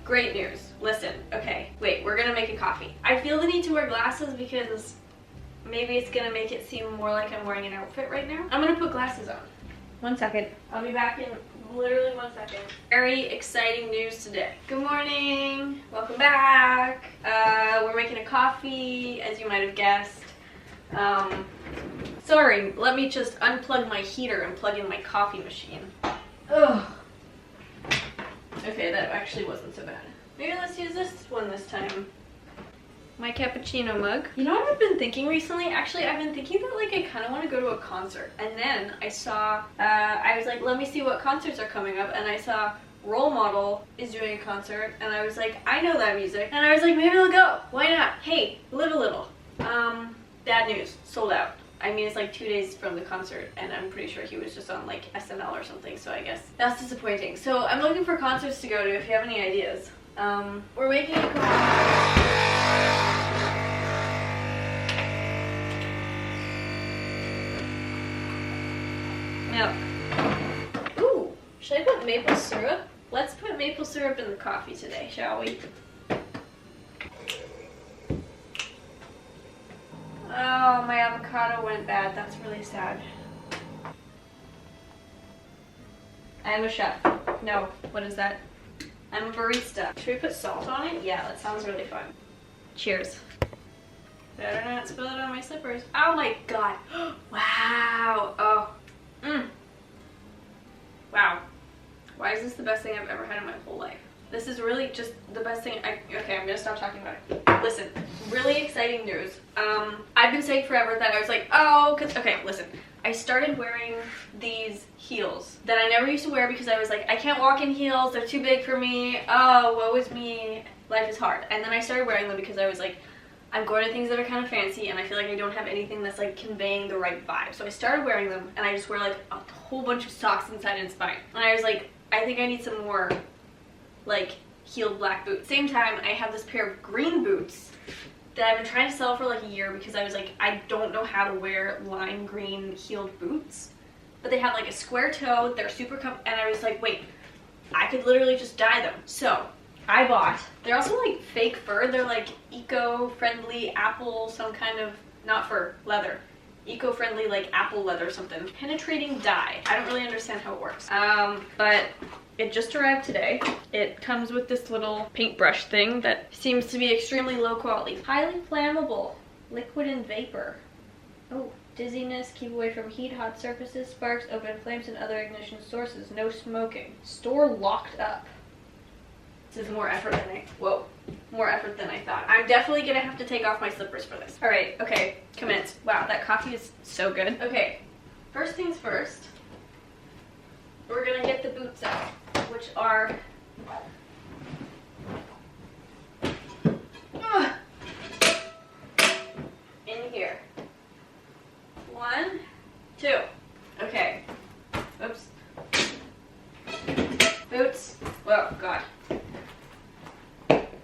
Great news. Listen, okay, wait, we're gonna make a coffee. I feel the need to wear glasses because maybe it's gonna make it seem more like I'm wearing an outfit right now. I'm gonna put glasses on. 1 second. I'll be back in literally 1 second. Very exciting news today. Good morning. Welcome back. We're making a coffee, as you might have guessed. Sorry, let me just unplug my heater and plug in my coffee machine. Ugh. Okay, that actually wasn't so bad. Maybe let's use this one this time. My cappuccino mug. You know what I've been thinking recently? Actually, I've been thinking that like I kind of want to go to a concert. And then I saw, I was like, let me see what concerts are coming up. And I saw Role Model is doing a concert. And I was like, I know that music. And I was like, maybe I'll go. Why not? Hey, live a little. Bad news. Sold out. I mean, it's like 2 days from the concert, and I'm pretty sure he was just on like SNL or something, so I guess that's disappointing. So I'm looking for concerts to go to if you have any ideas. We're making a milk. Ooh, should I put maple syrup? Let's put maple syrup in the coffee today, shall we? Oh, my avocado went bad. That's really sad. I'm a chef. No, what is that? I'm a barista. Should we put salt on it? Yeah, that sounds really fun. Cheers. Better not spill it on my slippers. Oh my god. Wow. Oh. Wow. Why is this the best thing I've ever had in my whole life? This is really just the best thing. Okay, I'm gonna stop talking about it. Listen, really exciting news. I've been saying forever that I was like, oh, okay, listen. I started wearing these heels that I never used to wear because I was like, I can't walk in heels. They're too big for me. Oh, woe is me. Life is hard. And then I started wearing them because I was like, I'm going to things that are kind of fancy and I feel like I don't have anything that's like conveying the right vibe. So I started wearing them and I just wear like a whole bunch of socks inside and it's fine. And I was like, I think I need some more like heeled black boots. Same time, I have this pair of green boots that I've been trying to sell for like a year because I was like, I don't know how to wear lime green heeled boots, but they have like a square toe, they're super comfortable, and I was like, wait, I could literally just dye them. So I bought, they're also like fake fur, they're like eco-friendly apple, some kind of, not fur, leather. Eco-friendly like apple leather or something. Penetrating dye. I don't really understand how it works. But it just arrived today. It comes with this little paintbrush thing that seems to be extremely low quality. Highly flammable, liquid and vapor. Oh, dizziness, keep away from heat, hot surfaces, sparks, open flames, and other ignition sources. No smoking. Store locked up. This is more effort than more effort than I thought. I'm definitely gonna have to take off my slippers for this. All right, okay, commence. Wow, that coffee is so good. Okay, first things first, we're gonna get the boots out, which are in here. 1, 2. Okay. Oops. Boots. Whoa, God.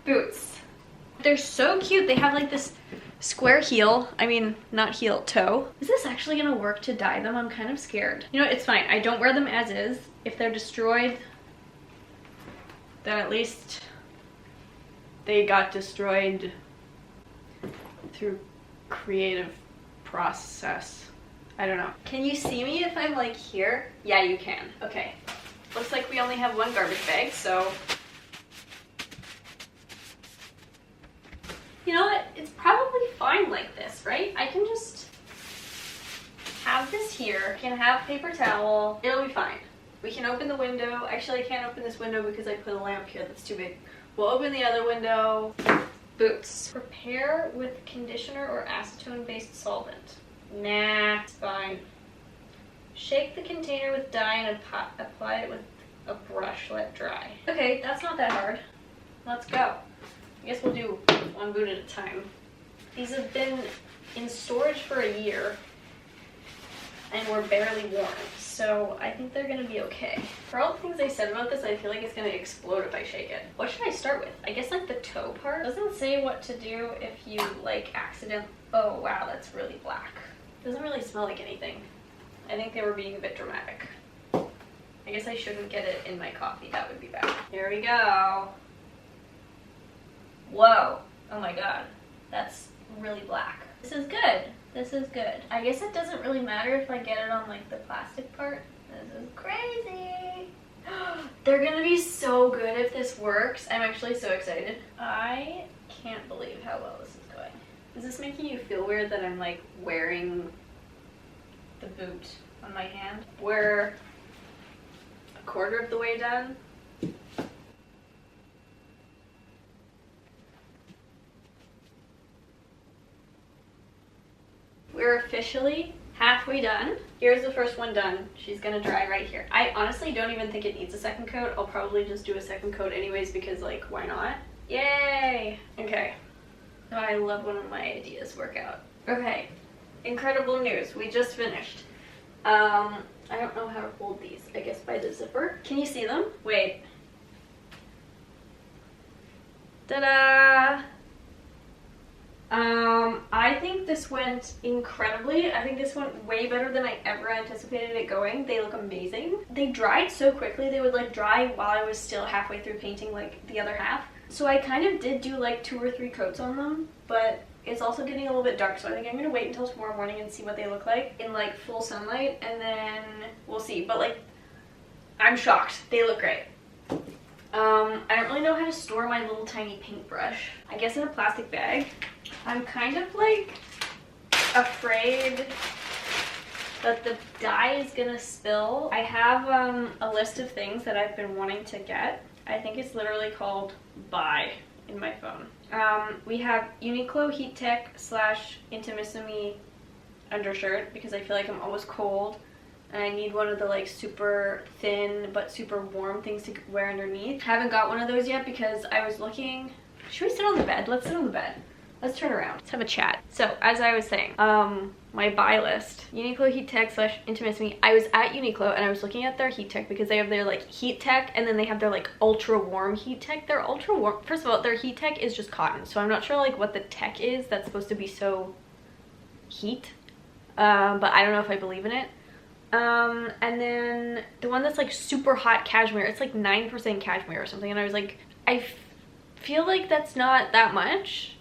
Boots. They're so cute. They have like this square heel. I mean, not heel, toe. Is this actually gonna work to dye them? I'm kind of scared. You know, it's fine. I don't wear them as is. If they're destroyed, then at least they got destroyed through creative process. I don't know. Can you see me if I'm like here? Yeah, you can. Okay. Looks like we only have one garbage bag, so you know what? It's probably fine like this, right? I can just have this here. I can have paper towel. It'll be fine. We can open the window. Actually, I can't open this window because I put a lamp here that's too big. We'll open the other window. Boots. Prepare with conditioner or acetone-based solvent. Nah, it's fine. Shake the container with dye and apply it with a brush. Let dry. Okay, that's not that hard. Let's go. I guess we'll do one boot at a time. These have been in storage for a year and were barely worn, so I think they're gonna be okay. For all the things I said about this, I feel like it's gonna explode if I shake it. What should I start with? I guess like the toe part. It doesn't say what to do if you like oh wow, that's really black. It doesn't really smell like anything. I think they were being a bit dramatic. I guess I shouldn't get it in my coffee, that would be bad. Here we go. Whoa. Oh my god. That's really black. This is good. This is good. I guess it doesn't really matter if I get it on like the plastic part. This is crazy. They're gonna be so good if this works. I'm actually so excited. I can't believe how well this is going. Is this making you feel weird that I'm like wearing the boot on my hand? We're a quarter of the way done. We're officially halfway done. Here's the first one done. She's gonna dry right here. I honestly don't even think it needs a second coat. I'll probably just do a second coat anyways because like, why not? Yay! Okay. Oh, I love when my ideas work out. Okay. Incredible news. We just finished. I don't know how to hold these. I guess by the zipper. Can you see them? Wait. Ta-da! I think this went incredibly. I think this went way better than I ever anticipated it going. They look amazing. They dried so quickly. They would like dry while I was still halfway through painting like the other half. So I kind of did do like 2 or 3 coats on them, but it's also getting a little bit dark, so I think I'm gonna wait until tomorrow morning and see what they look like in like full sunlight, and then we'll see. But like, I'm shocked. They look great. I don't really know how to store my little tiny paintbrush. I guess in a plastic bag. I'm kind of like afraid that the dye is gonna spill. I have a list of things that I've been wanting to get. I think it's literally called Buy in my phone. We have Uniqlo Heat Tech / Intimissimi undershirt because I feel like I'm always cold and I need one of the like super thin but super warm things to wear underneath. Haven't got one of those yet because I was looking. Should we sit on the bed? Let's sit on the bed. Let's turn around. Let's have a chat. So, as I was saying, my buy list. Uniqlo Heat Tech / Intimissimi. I was at Uniqlo and I was looking at their Heat Tech because they have their like Heat Tech and then they have their like ultra warm Heat Tech. Their ultra warm, first of all, their Heat Tech is just cotton. So I'm not sure like what the tech is that's supposed to be so heat. But I don't know if I believe in it. And then the one that's like super hot cashmere, it's like 9% cashmere or something. And I was like, I feel like that's not that much.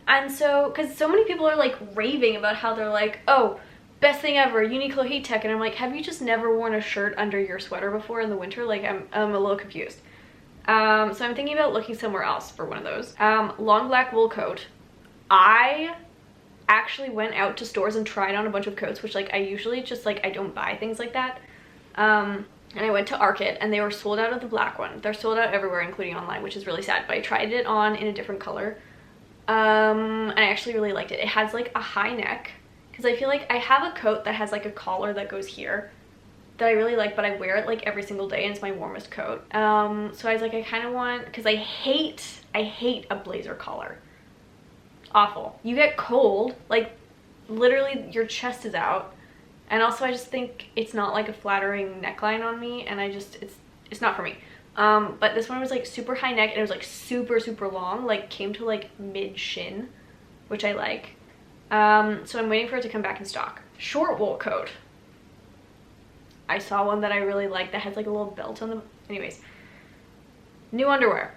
And so, because so many people are like raving about how they're like, oh, best thing ever, Uniqlo Heat Tech. And I'm like, have you just never worn a shirt under your sweater before in the winter? Like, I'm a little confused. So I'm thinking about looking somewhere else for one of those. Long black wool coat. I actually went out to stores and tried on a bunch of coats, which like I usually just like, I don't buy things like that. And I went to Arket and they were sold out of the black one. They're sold out everywhere, including online, which is really sad. But I tried it on in a different color. And I actually really liked it. It has like a high neck because I feel like I have a coat that has like a collar that goes here that I really like, but I wear it like every single day and it's my warmest coat. So I was like, I kind of want, because I hate a blazer collar. Awful. You get cold, like literally your chest is out, and also I just think it's not like a flattering neckline on me, and I just, it's not for me. But this one was like super high neck and it was like super long, like came to like mid shin, which I like. So I'm waiting for it to come back in stock. Short wool coat. I saw one that I really liked that has like a little belt on them. Anyways, new underwear.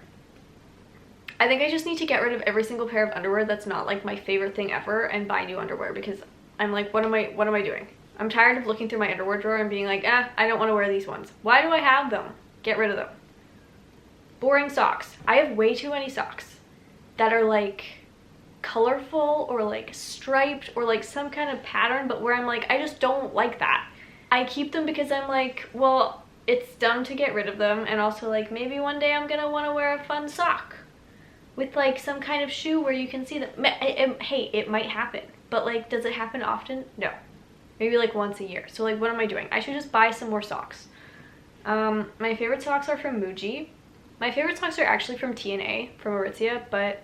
I think I just need to get rid of every single pair of underwear that's not like my favorite thing ever and buy new underwear because I'm like, what am I doing? I'm tired of looking through my underwear drawer and being like, I don't want to wear these ones. Why do I have them? Get rid of them. Boring socks. I have way too many socks that are like colorful or like striped or like some kind of pattern, but where I'm like, I just don't like that. I keep them because I'm like, well, it's dumb to get rid of them, and also like maybe one day I'm gonna want to wear a fun sock with like some kind of shoe where you can see them. Hey, it might happen, but like, does it happen often? No. Maybe like once a year. So like, what am I doing? I should just buy some more socks. My favorite socks are from Muji. My favorite socks are actually from TNA, from Aritzia, but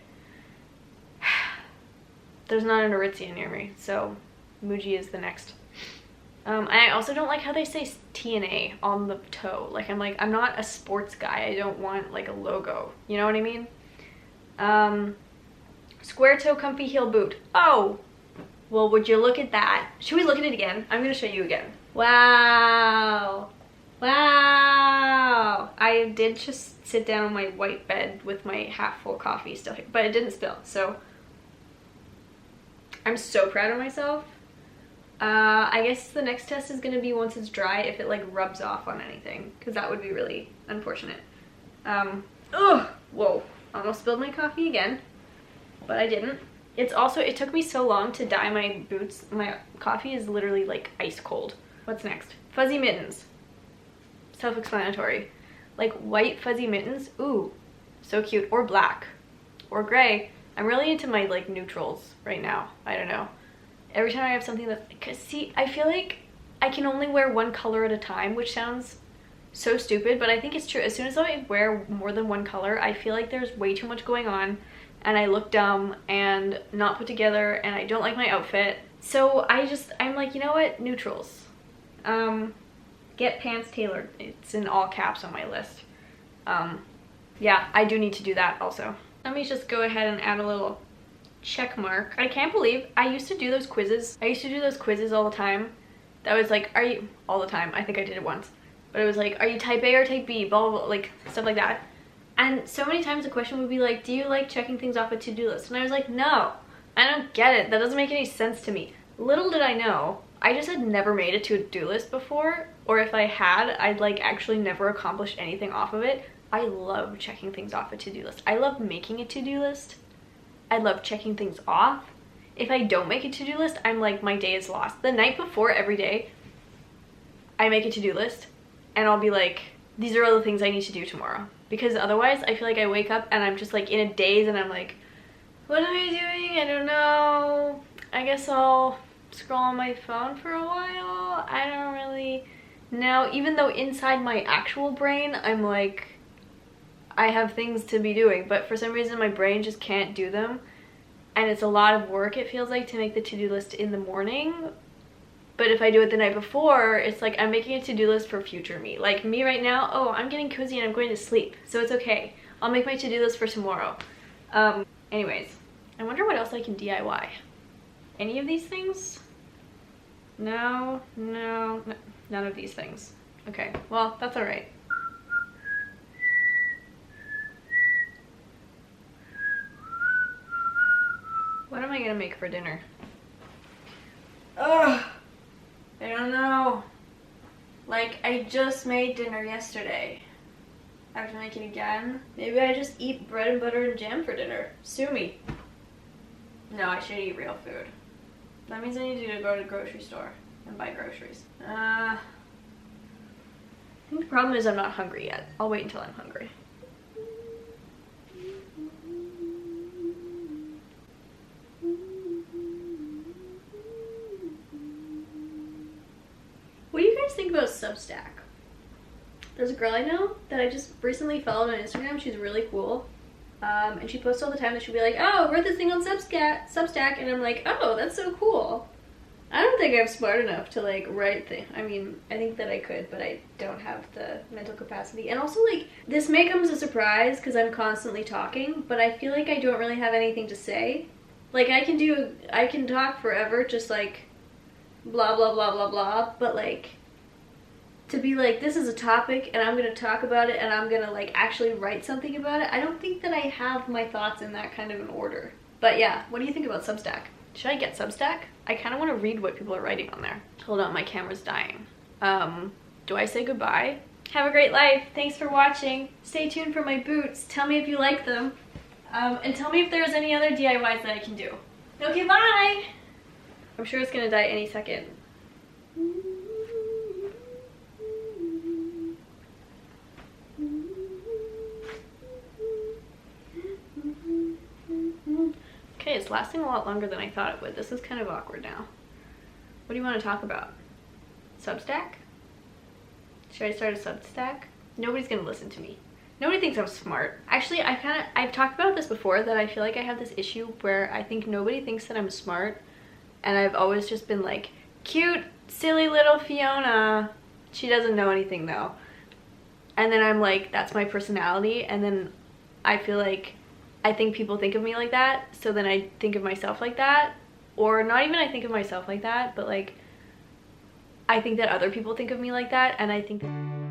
there's not an Aritzia near me, so Muji is the next. And I also don't like how they say TNA on the toe. Like, I'm not a sports guy. I don't want like a logo. You know what I mean? Square toe comfy heel boot. Oh, well, would you look at that? Should we look at it again? I'm gonna show you again. Wow. Wow! I did just sit down on my white bed with my half full coffee still here, but it didn't spill, so I'm so proud of myself. I guess the next test is gonna be once it's dry, if it like rubs off on anything, because that would be really unfortunate. Ugh! Whoa, almost spilled my coffee again, but I didn't. It's also, it took me so long to dye my boots. My coffee is literally like ice cold. What's next? Fuzzy mittens. Self-explanatory. Like white fuzzy mittens. Ooh, so cute. Or black. Or gray. I'm really into my like neutrals right now. I don't know. Every time I have something that, cause see, I feel like I can only wear one color at a time, which sounds so stupid, but I think it's true. As soon as I wear more than one color, I feel like there's way too much going on and I look dumb and not put together and I don't like my outfit. So I'm like, you know what? Neutrals. Get pants tailored. It's in all caps on my list. Yeah, I do need to do that also. Let me just go ahead and add a little check mark. I can't believe I used to do those quizzes. I used to do those quizzes all the time. That was like, all the time. I think I did it once. But it was like, are you type A or type B? Blah, blah, blah, like stuff like that. And so many times the question would be like, do you like checking things off a to-do list? And I was like, no, I don't get it. That doesn't make any sense to me. Little did I know, I just had never made a to-do list before, or if I had, I'd like actually never accomplished anything off of it. I love checking things off a to-do list. I love making a to-do list. I love checking things off. If I don't make a to-do list, I'm like, my day is lost. The night before every day, I make a to-do list and I'll be like, these are all the things I need to do tomorrow. Because otherwise, I feel like I wake up and I'm just like in a daze and I'm like, what am I doing? I don't know. I guess I'll scroll on my phone for a while. I don't really know. Even though inside my actual brain, I'm like, I have things to be doing, but for some reason my brain just can't do them. And it's a lot of work, it feels like, to make the to-do list in the morning. But if I do it the night before, it's like I'm making a to-do list for future me. Like me right now, oh, I'm getting cozy and I'm going to sleep, so it's okay. I'll make my to-do list for tomorrow. Anyways, I wonder what else I can DIY. Any of these things? No, none of these things. Okay, well, that's all right. What am I gonna make for dinner? Ugh, I don't know. Like, I just made dinner yesterday. I have to make it again. Maybe I just eat bread and butter and jam for dinner. Sue me. No, I should eat real food. That means I need to go to the grocery store and buy groceries. I think the problem is I'm not hungry yet. I'll wait until I'm hungry. What do you guys think about Substack? There's a girl I know that I just recently followed on Instagram. She's really cool. And she posts all the time that she'll be like, oh, read this thing on Substack, and I'm like, oh, that's so cool. I don't think I'm smart enough to like write things. I mean, I think that I could, but I don't have the mental capacity. And also, like, this may come as a surprise because I'm constantly talking, but I feel like I don't really have anything to say. Like, I can talk forever, just like blah blah blah blah blah, but like to be like, this is a topic and I'm gonna talk about it and I'm gonna like actually write something about it, I don't think that I have my thoughts in that kind of an order. But yeah, what do you think about Substack? Should I get Substack? I kind of want to read what people are writing on there. Hold on, my camera's dying. Do I say goodbye? Have a great life. Thanks for watching. Stay tuned for my boots. Tell me if you like them. And tell me if there's any other DIYs that I can do. Okay, bye! I'm sure it's gonna die any second. Okay, it's lasting a lot longer than I thought it would. This is kind of awkward now. What do you want to talk about? Substack? Should I start a Substack? Nobody's gonna listen to me. Nobody thinks I'm smart. Actually, I've talked about this before, that I feel like I have this issue where I think nobody thinks that I'm smart, and I've always just been like, cute, silly little Fiona. She doesn't know anything though. And then I'm like, that's my personality, and then I feel like I think people think of me like that, so then I think of myself like that. Or not even I think of myself like that, but like I think that other people think of me like that, and I think that